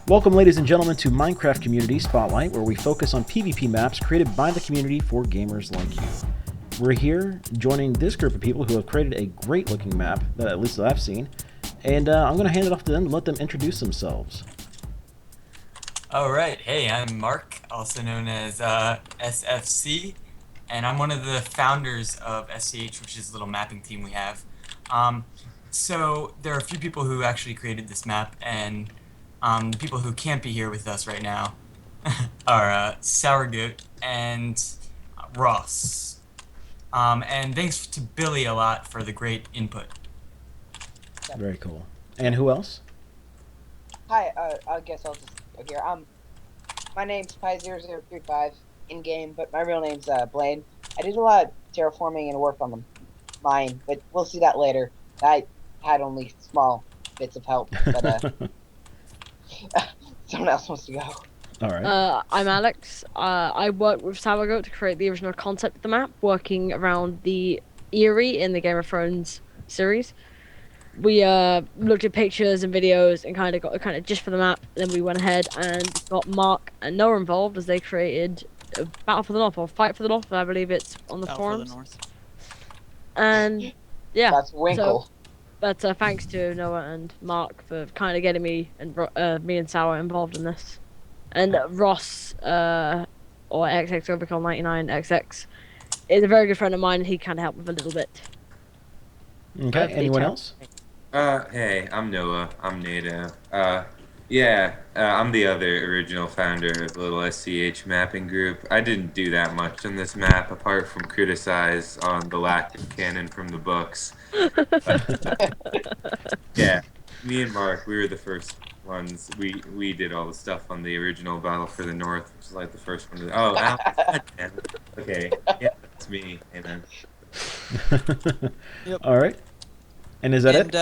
Welcome, ladies and gentlemen, to Minecraft Community Spotlight, where we focus on PvP maps created by the community for gamers like you. We're here joining this group of people who have created a great-looking map, that at least I've seen, and I'm going to hand it off to them and let them introduce themselves. Alright, hey, I'm Mark, also known as SFC, and I'm one of the founders of SCH, which is a little mapping team we have. So there are a few people who actually created this map, and the people who can't be here with us right now are Sourgoat and Ross. And thanks to Billy a lot for the great input. Very cool. And who else? Hi, I guess I'll just go here. My name's Pi0035 in game, but my real name's Blaine. I did a lot of terraforming and work on the mine, but we'll see that later. I had only small bits of help, but someone else wants to go. All right. I'm Alex. I worked with Sourgoat to create the original concept of the map, working around the Eyrie in the Game of Thrones series. We looked at pictures and videos and kind of got a gist for the map. Then we went ahead and got Mark and Noah involved as they created Battle for the North or Fight for the North. I believe it's on the forums. For the North. And yeah, That's Winkle. But thanks to Noah and Mark for kind of getting me and Sour involved in this. And Ross, or XX Overkill 99XX, is a very good friend of mine, and he kind of helped with a little bit. Okay, anyone else? Hey, I'm Noah. I'm NATO. I'm the other original founder of the little SCH mapping group. I didn't do that much on this map, apart from criticize on the lack of canon from the books. Yeah, me and Mark, we were the first ones. We did all the stuff on the original Battle for the North, which is like the first one. Okay, yeah, that's me. Amen. Yep. All right. And is that it?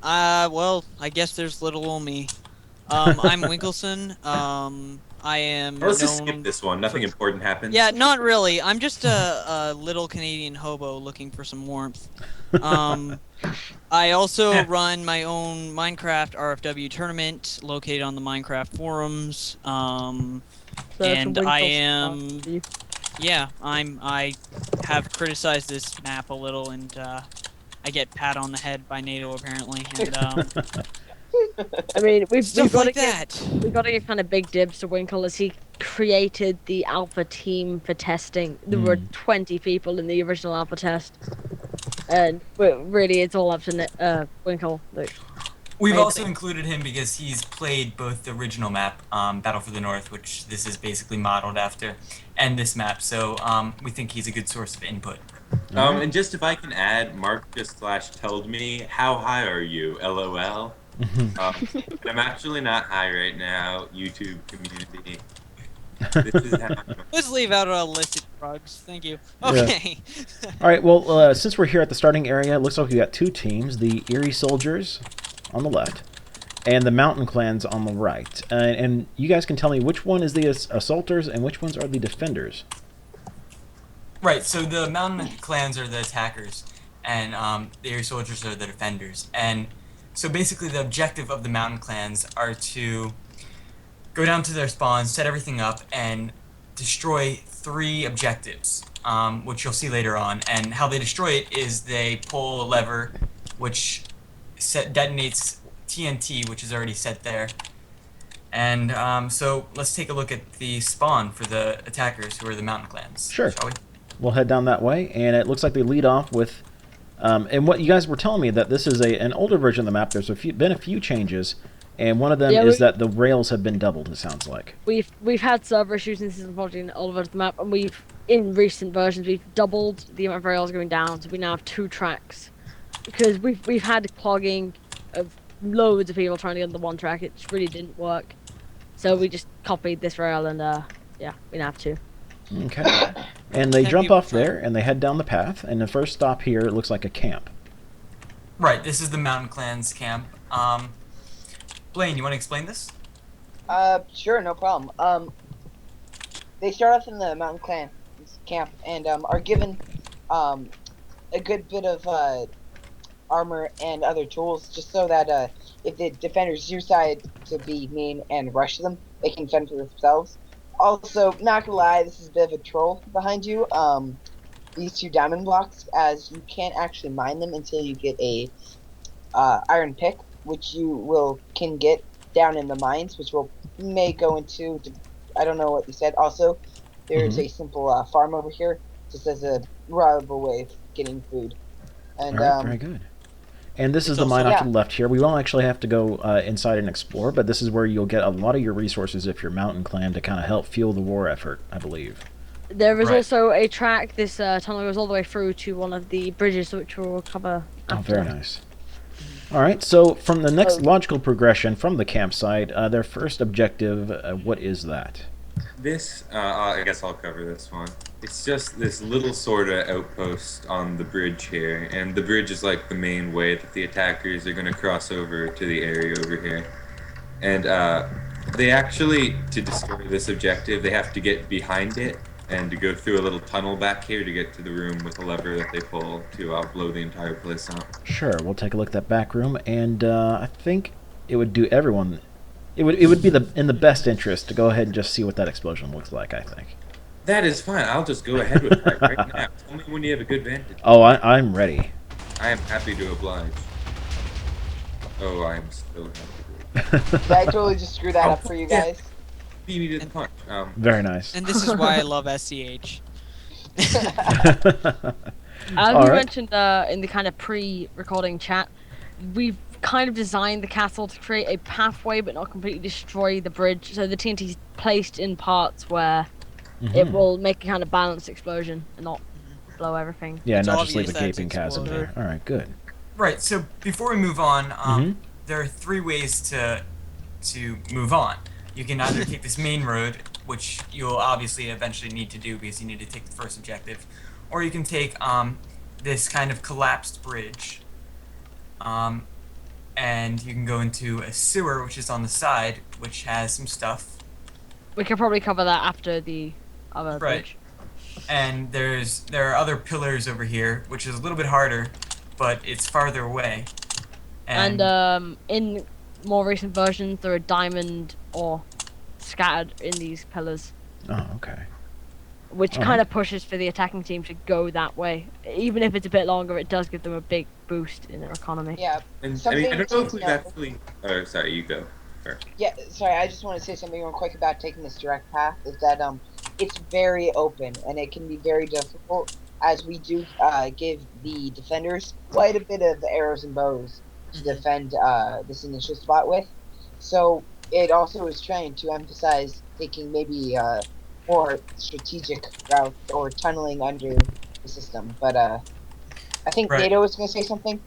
Well, I guess there's little old me. I'm Winkleson. I am Let's just known skip this one. Nothing important happened. Yeah, not really. I'm just a little Canadian hobo looking for some warmth. I also run my own Minecraft RFW tournament located on the Minecraft forums. And I am... Yeah, I have criticized this map a little, and I get pat on the head by NATO apparently, and I mean, we've got like to give kind of big dibs to Winkle as he created the alpha team for testing. There were 20 people in the original alpha test, and really, it's all up to Winkle. We've also included him because he's played both the original map, Battle for the North, which this is basically modeled after, and this map, so we think he's a good source of input. And just if I can add, Mark just told me, how high are you? LOL. And I'm actually not high right now, YouTube community. This is how Let's leave out illicit drugs. Thank you. Okay. Yeah. All right, well, since we're here at the starting area, it looks like we got two teams, the Eyrie Soldiers on the left and the Mountain Clans on the right. And you guys can tell me which one is the Assaulters and which ones are the Defenders. Right, so the Mountain Clans are the attackers, and the Eyrie Soldiers are the defenders. And so basically the objective of the Mountain Clans are to go down to their spawns, set everything up, and destroy 3 objectives, which you'll see later on. And how they destroy it is they pull a lever, which detonates TNT, which is already set there. And so let's take a look at the spawn for the attackers, who are the Mountain Clans. Sure. Shall we? We'll head down that way, and it looks like they lead off with... and what you guys were telling me, that this is an older version of the map. There's been a few changes, and one of them is that the rails have been doubled, it sounds like. We've had server issues, and this is unfortunately an older version of the map, and in recent versions, we've doubled the amount of rails going down, so we now have 2 tracks. Because we've had clogging of loads of people trying to get on the one track. It just really didn't work. So we just copied this rail, and yeah, we now have 2. Okay. And they jump off there, and they head down the path, and the first stop here, it looks like a camp. Right, this is the Mountain Clans camp. Blaine, you want to explain this? Sure, no problem. They start off in the Mountain Clan camp and are given a good bit of armor and other tools, just so that if the defenders decide to be mean and rush them, they can fend for themselves. Also, not gonna lie, this is a bit of a troll behind you. These two diamond blocks, as you can't actually mine them until you get a iron pick, which you will can get down in the mines, which will may go into. I don't know what you said. Also, there's Mm-hmm. a simple farm over here, just as a reliable way of getting food. All And right, very good. And this It's is the mine also off to yeah, the left here. We won't actually have to go inside and explore, but this is where you'll get a lot of your resources if you're Mountain Clan to kind of help fuel the war effort, I believe. There is Right. also a track. This tunnel goes all the way through to one of the bridges, which we'll cover Oh, after. very nice. All right, so from the next Oh. logical progression from the campsite, their first objective, what is that? This, I guess I'll cover this one. It's just this little sort of outpost on the bridge here, and the bridge is like the main way that the attackers are going to cross over to the area over here. And they actually, to destroy this objective, they have to get behind it and to go through a little tunnel back here to get to the room with a lever that they pull to blow the entire place up. Sure, we'll take a look at that back room, and I think it would do everyone. It would be in the best interest to go ahead and just see what that explosion looks like. I think. That is fine. I'll just go ahead with that right now. Tell me when you have a good vantage. Oh, I'm ready. I am happy to oblige. Oh, I am so happy. I totally just screwed that up for you yeah. guys. Beat me to the punch. Very nice. And this is why I love SCH. As All we right. mentioned in the kind of pre-recording chat, we've kind of designed the castle to create a pathway but not completely destroy the bridge. So the TNT's placed in parts where it Mhm. will make a kind of balanced explosion and not blow everything. Yeah, It's not just leave a obvious that it's gaping chasm exploded. there. All right, good. Right. So before we move on, Mhm. there are three ways to move on. You can either take this main road, which you'll obviously eventually need to do because you need to take the first objective, or you can take this kind of collapsed bridge, and you can go into a sewer which is on the side, which has some stuff. We can probably cover that after the other Right. bridge. And there are other pillars over here, which is a little bit harder, but it's farther away. And in more recent versions, there are diamond ore scattered in these pillars, Oh, okay. which Alright. kind of pushes for the attacking team to go that way. Even if it's a bit longer, it does give them a big boost in their economy. Yeah, And I something mean, I don't know if to we've know- actually. Oh, sorry, you go. Yeah, sorry, I just want to say something real quick about taking this direct path. Is that it's very open and it can be very difficult, as we do give the defenders quite a bit of arrows and bows to defend this initial spot with. So it also is trying to emphasize taking maybe more strategic routes or tunneling under the system. But I think Right. NATO was going to say something.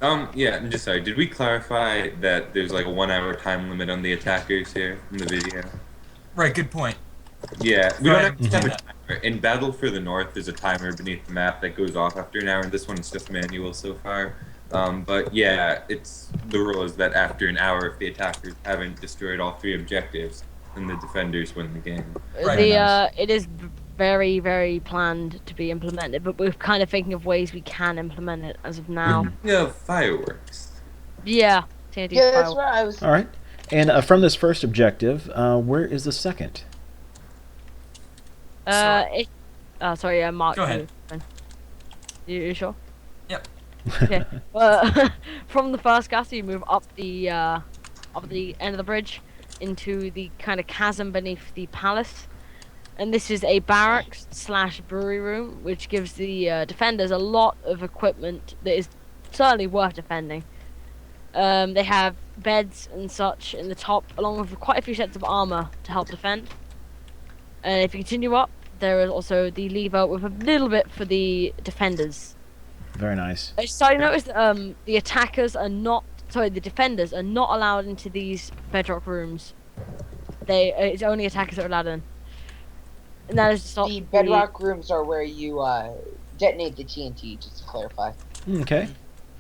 Yeah, I'm just sorry. Did we clarify that there's like a 1 hour time limit on the attackers here in the video? Right. Good point. Yeah, we Go don't ahead. actually have a timer. In Battle for the North, there's a timer beneath the map that goes off after an hour, and this one's just manual so far. But yeah, the rule is that after an hour, if the attackers haven't destroyed all three objectives, then the defenders win the game. Right. It is very, very planned to be implemented, but we're kind of thinking of ways we can implement it as of now. Yeah, fireworks. Yeah, TNT Yeah, that's file. where I was. All right. And from this first objective, where is the second? Sorry, Mark. Go ahead. You sure? Yep. Okay. Well, from the first castle, you move up the end of the bridge into the kind of chasm beneath the palace, and this is a barracks slash brewery room, which gives the defenders a lot of equipment that is certainly worth defending. They have beds and such in the top, along with quite a few sets of armor to help defend. And if you continue up, there is also the lever with a little bit for the defenders. Very nice. So I noticed that the defenders are not allowed into these bedrock rooms. It's only attackers that are allowed in. And that is to stop The bedrock rooms are where you detonate the TNT, just to clarify. Okay.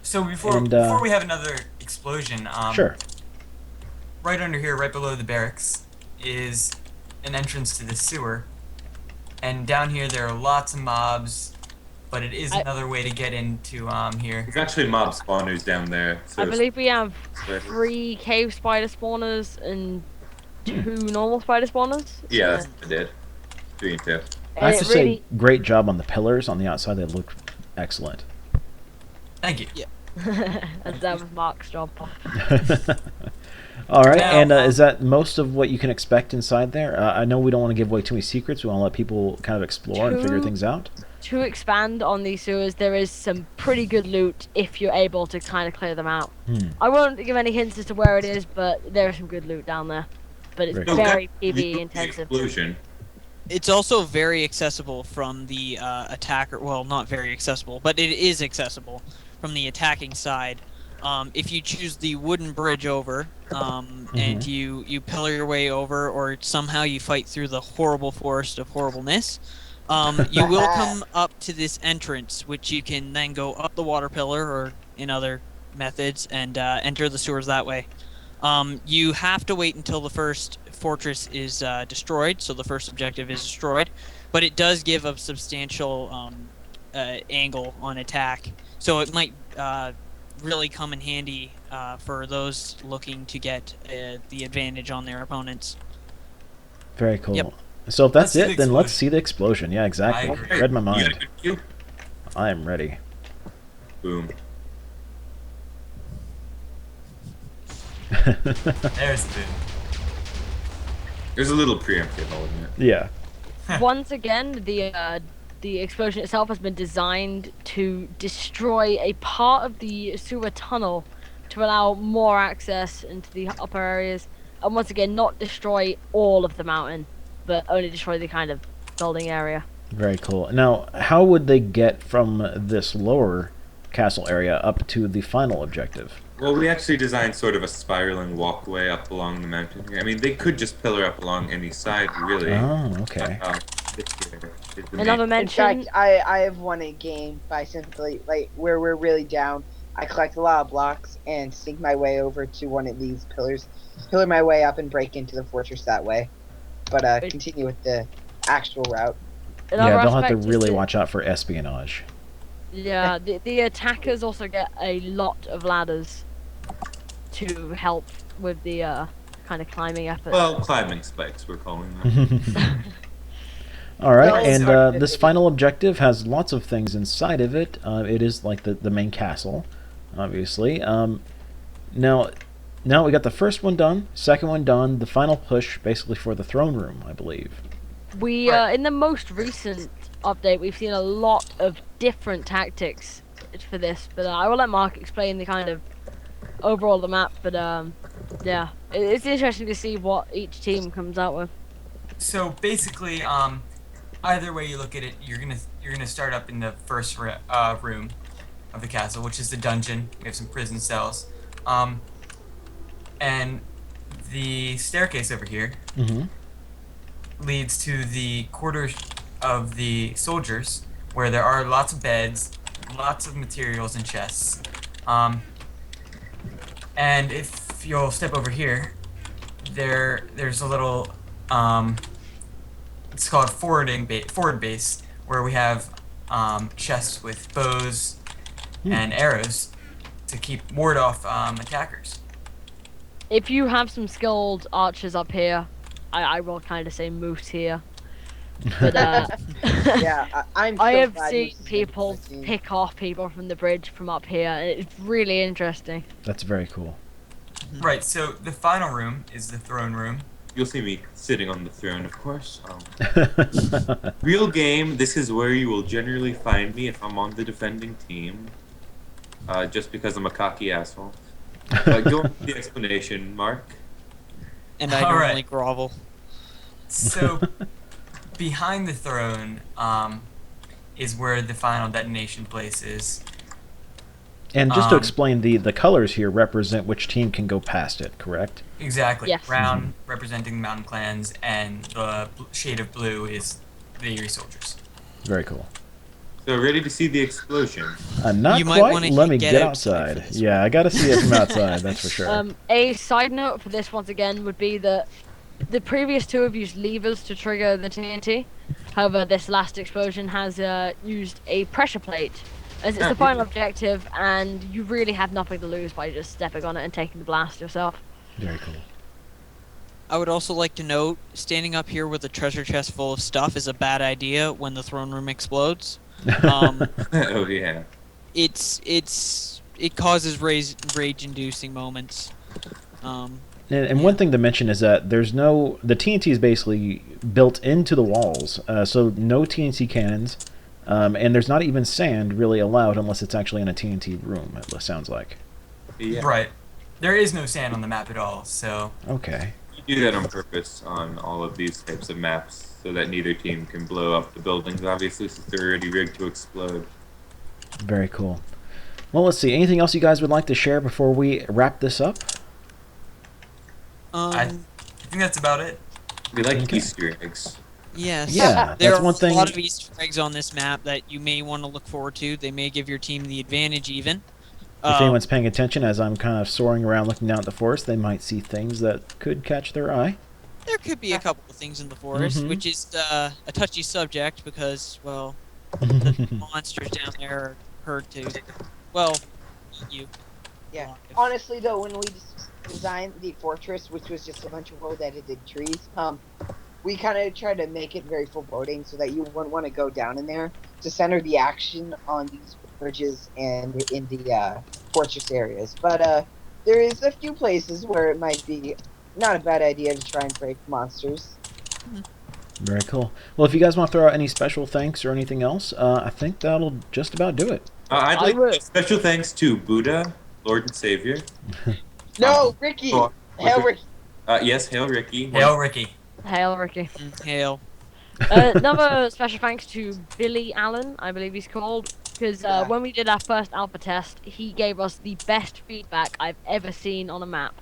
So before we have another explosion, Sure. right under here, right below the barracks, is an entrance to the sewer. And down here there are lots of mobs, but it is I- another way to get into here. There's actually mob spawners down there. So I believe we have Spiders. 3 cave spider spawners and 2 normal spider spawners. Yeah, so- that's what I did. 3 and 2. I have it to say, really- great job on the pillars on the outside. They look excellent. Thank you. that was Mark's job. All right, Now, and is that most of what you can expect inside there? I know we don't want to give away too many secrets. We want to let people kind of explore and figure Two- things out. To expand on these sewers, there is some pretty good loot if you're able to kind of clear them out. I won't give any hints as to where it is, but there is some good loot down there. But it's Very cool. very You PvE the intensive. Explosion. It's also very accessible from the attacker. Well, not very accessible, but it is accessible from the attacking side. If you choose the wooden bridge over, and you pillar your way over, or somehow you fight through the horrible forest of horribleness, you will come up to this entrance, which you can then go up the water pillar or in other methods and enter the sewers that way. You have to wait until the first fortress is destroyed, so the first objective is destroyed, but it does give a substantial angle on attack, so it might really come in handy for those looking to get the advantage on their opponents. Very cool. Yep. So if that's Let's see the it, then let's explosion. see the explosion. Yeah, exactly. I agree. Read my You got a mind. good view? I am ready. Boom. There's the boom. There's a little preemptive element. Yeah. Once again, the explosion itself has been designed to destroy a part of the sewer tunnel to allow more access into the upper areas, and once again, not destroy all of the mountain, but only destroy the kind of building area. Very cool. Now, how would they get from this lower castle area up to the final objective? Well, we actually designed sort of a spiraling walkway up along the mountain here. I mean, they could just pillar up along any side, really. Oh, okay. This here is the Another main- In mention. fact, I have won a game by simply like where we're really down. I collect a lot of blocks and sneak my way over to one of these pillars, pillar my way up and break into the fortress that way. But continue with the actual route. Another Yeah, they'll have to aspect is really that- watch out for espionage. Yeah, the attackers also get a lot of ladders to help with the kind of climbing effort. Well, climbing spikes, we're calling them. All right, Well, and sorry. this final objective has lots of things inside of it. It is like the main castle, obviously. Now we got the first one done, second one done, the final push basically for the throne room, I believe. We Right. in the most recent update, we've seen a lot of different tactics for this, but I will let Mark explain the kind of overall of the map. But yeah, it's interesting to see what each team comes out with. So basically, either way you look at it, you're gonna start up in the first room of the castle, which is the dungeon. We have some prison cells, and the staircase over here Mm-hmm. leads to the quarters of the soldiers, where there are lots of beds, lots of materials and chests. And if you'll step over here, there's a little it's called forward base, where we have chests with bows and arrows to keep ward off attackers. If you have some skilled archers up here, I will kind of say moose here. But Yeah, I'm. I so have glad seen this is people my team. pick off people from the bridge from up here, and it's really interesting. That's very cool. Right. So the final room is the throne room. You'll see me sitting on the throne, of course. Real game, this is where you will generally find me if I'm on the defending team. Just because I'm a cocky asshole. Go into the explanation, Mark. And I All right. normally grovel. So behind the throne is where the final detonation place is. And just to Um, explain, the colors here represent which team can go past it, correct? Exactly. Yes. Brown representing the mountain clans, and the shade of blue is the Eyrie soldiers. Very cool. So ready to see the explosion? Not You might quite. wanna Let me get get outside for outside. this Yeah, I gotta see it from outside, that's for sure. A side note for this once again would be that the previous two have used levers to trigger the TNT. However, this last explosion has used a pressure plate as it's the final objective, and you really have nothing to lose by just stepping on it and taking the blast yourself. Very cool. I would also like to note, standing up here with a treasure chest full of stuff is a bad idea when the throne room explodes. Oh yeah. It causes rage-inducing moments. And one thing to mention is that the TNT is basically built into the walls, so no TNT cannons, and there's not even sand really allowed unless it's actually in a TNT room, it sounds like. Yeah. Right. There is no sand on the map at all, so... Okay. You do that on purpose on all of these types of maps, so that neither team can blow up the buildings, obviously, since they're already rigged to explode. Very cool. Well, let's see. Anything else you guys would like to share before we wrap this up? I think that's about it. We like Okay. Easter eggs. Yes. Yeah, there that's are one thing. a lot of Easter eggs on this map that you may want to look forward to. They may give your team the advantage, even. If anyone's paying attention, as I'm kind of soaring around looking down at the forest, they might see things that could catch their eye. There could be a couple of things in the forest, Mhm. which is a touchy subject because, well, the monsters down there are heard to, well, eat you. Yeah. Honestly, though, when we designed the fortress, which was just a bunch of old-edited trees, we kind of tried to make it very foreboding so that you wouldn't want to go down in there to center the action on these bridges and in the fortress areas. But there is a few places where it might be not a bad idea to try and break monsters. Very cool. Well, if you guys want to throw out any special thanks or anything else, I think that'll just about do it. I'd like to special thanks to Buddha, Lord and Savior. No, Ricky! Oh, Hail Ricky! Yes, hail Ricky. Hail Ricky. Hail, Ricky. Hail. Another special thanks to Billy Allen, I believe he's called, because when we did our first alpha test, he gave us the best feedback I've ever seen on a map.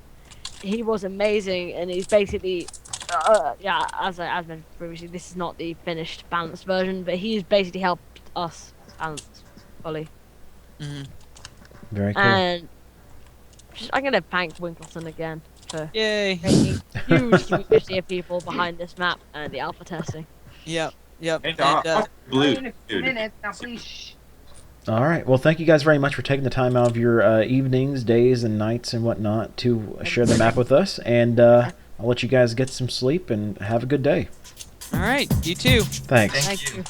He was amazing, and he's basically, yeah, as I mentioned previously, this is not the finished balanced version, but he's basically helped us balance fully. Very cool. And I'm gonna thank Winkleton again for Yay. creating a huge community of people behind this map and the alpha testing. Yep. And In blue, a few minutes, now please shh. All right. Well, thank you guys very much for taking the time out of your evenings, days, and nights and whatnot to share the map with us. And I'll let you guys get some sleep and have a good day. All right. You too. Thanks. Thank Thank you. you.